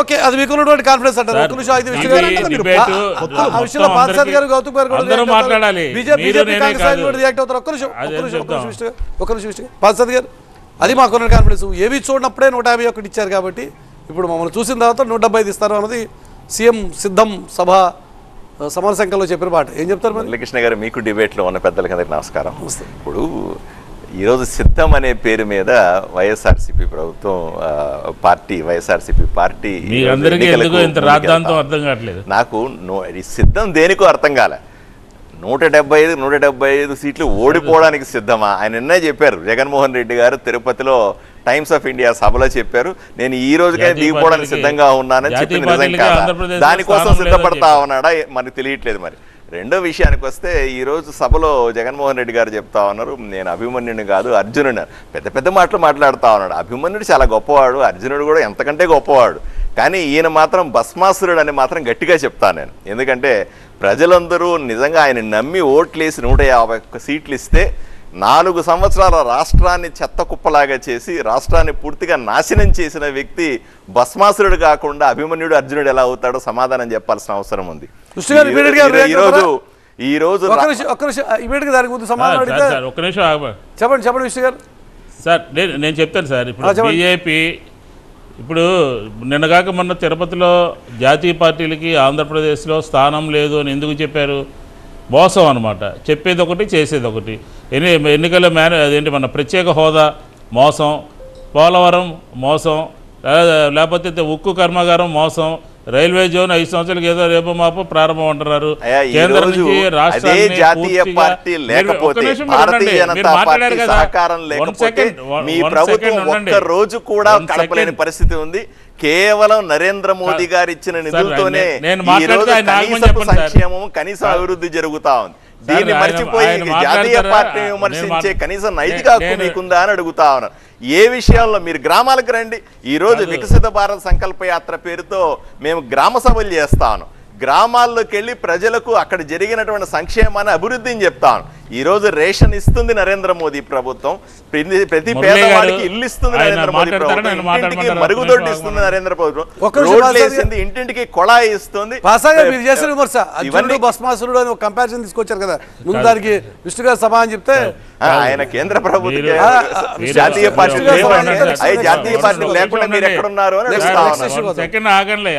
Okay, అది మీకున్నటువంటి confidence అంటారు. ఒక్క నిమిషం అయితే విషయంలో పార్థసారథి గారు గౌతమ్ గారు కూడా బీజేపీ కాంగ్రెస్ కూడా రియాక్ట్ అవుతారు. ఒక్క నిమిషం పార్థసారథి గారు, అది మాకున్న కాన్ఫిడెన్స్. ఏవి చూడనప్పుడే 151 ఇచ్చారు కాబట్టి ఇప్పుడు మమ్మల్ని చూసిన తర్వాత 175 ఇస్తారు అన్నది సీఎం సిద్ధం సభ సమర సంఖ్యలో చెప్పిన మాట. ఏం చెప్తారు మరి? మురళీకృష్ణ గారు, మీకు డిబేట్లో ఉన్న పెద్దలకి నమస్కారం. ఇప్పుడు ఈరోజు సిద్ధం అనే పేరు మీద వైఎస్ఆర్సీపీ ప్రభుత్వం పార్టీ వైఎస్ఆర్సీపీ పార్టీ నాకు సిద్ధం దేనికో అర్థం కాలే. 175 సీట్లు ఓడిపోవడానికి సిద్ధమా? ఆయన నిన్నే చెప్పారు. జగన్మోహన్ రెడ్డి గారు తిరుపతిలో టైమ్స్ ఆఫ్ ఇండియా సభలో చెప్పారు, నేను ఈ రోజుకైనా దిగిపోవడానికి సిద్ధంగా ఉన్నానని చెప్పింది నిజం కాదా? దానికోసం సిద్ధపడతా ఉన్నాడా మనకు తెలియట్లేదు. మరి రెండో విషయానికి వస్తే ఈరోజు సభలో జగన్మోహన్ రెడ్డి గారు చెప్తా ఉన్నారు, నేను అభిమన్యుని కాదు అర్జునుడు. పెద్ద పెద్ద మాటలు మాట్లాడుతూ ఉన్నాడు. అభిమన్యుడు చాలా గొప్పవాడు, అర్జునుడు కూడా ఎంతకంటే గొప్పవాడు. కానీ ఈయన మాత్రం భస్మాసురుడు అని మాత్రం గట్టిగా చెప్తాను నేను. ఎందుకంటే ప్రజలందరూ నిజంగా ఆయన నమ్మి ఓట్లేసి 151 సీట్లు ఇస్తే 4 సంవత్సరాల రాష్ట్రాన్ని చెత్త కుప్పలాగా చేసి రాష్ట్రాన్ని పూర్తిగా నాశనం చేసిన వ్యక్తి భస్మాసురుడు కాకుండా అభిమన్యుడు అర్జునుడు ఎలా అవుతాడో సమాధానం చెప్పాల్సిన అవసరం ఉంది. ఈ రోజు చెప్పండి విష్ణు గారు. సార్ నేను చెప్తాను సార్. ఇప్పుడు బీజేపీ ఇప్పుడు నిన్నగాక మొన్న తిరుపతిలో జాతీయ పార్టీలకి ఆంధ్రప్రదేశ్లో స్థానం లేదు అని ఎందుకు చెప్పారు? మోసం అనమాట. చెప్పేది ఒకటి చేసేది ఒకటి. ఎన్నికల అదేంటి మన ప్రత్యేక హోదా మోసం, పోలవరం మోసం, లేకపోతే ఉక్కు కర్మాగారం మోసం, రైల్వే జోన్ 5 సంవత్సరాలకు ఏదో రేపు మాపు ప్రారంభం అంటున్నారు. కేంద్రం నుంచి రాష్ట్రాన్ని పరిస్థితి ఉంది. కేవలం నరేంద్ర మోదీ గారు ఇచ్చిన నిధులతోనే సంక్షేమం కనీసం అభివృద్ధి జరుగుతా ఉంది. దీన్ని మర్చిపోయి జాతీయ పార్టీని విమర్శించే కనీసం నైతిక హక్కు మీకుందా అని అడుగుతా ఉన్నాను. ఏ విషయంలో మీరు గ్రామాలకు రండి. ఈరోజు వికసిత భారత్ సంకల్ప యాత్ర పేరుతో మేము గ్రామ సభలు చేస్తాను. గ్రామాల్లోకి వెళ్ళి ప్రజలకు అక్కడ జరిగినటువంటి సంక్షేమాన్ని అభివృద్ధిని చెప్తాను. ఈరోజు రేషన్ ఇస్తుంది నరేంద్ర మోదీ ప్రభుత్వం, ప్రతి పేదవాడికి ఇల్లు ఇస్తుంది నరేంద్ర మోదీ ప్రభుత్వం, ఇంటింటికి మరుగుదొడ్డి ఇస్తుంది నరేంద్ర ప్రభుత్వం, రోడ్లు వేసింది, ఇంటింటికి కొళాయి ఇస్తుంది. భస్మాసురుడు అని ఒక కంపారిజన్ తీసుకొచ్చారు కదా, ముందు దానికి విష్ణు గారు సమాధానం చెప్తే ఆయన కేంద్ర ప్రభుత్వం జాతీయ పార్టీ లేకుండా మీరు ఎక్కడున్నారు అని సెకండ్ ఆగండి.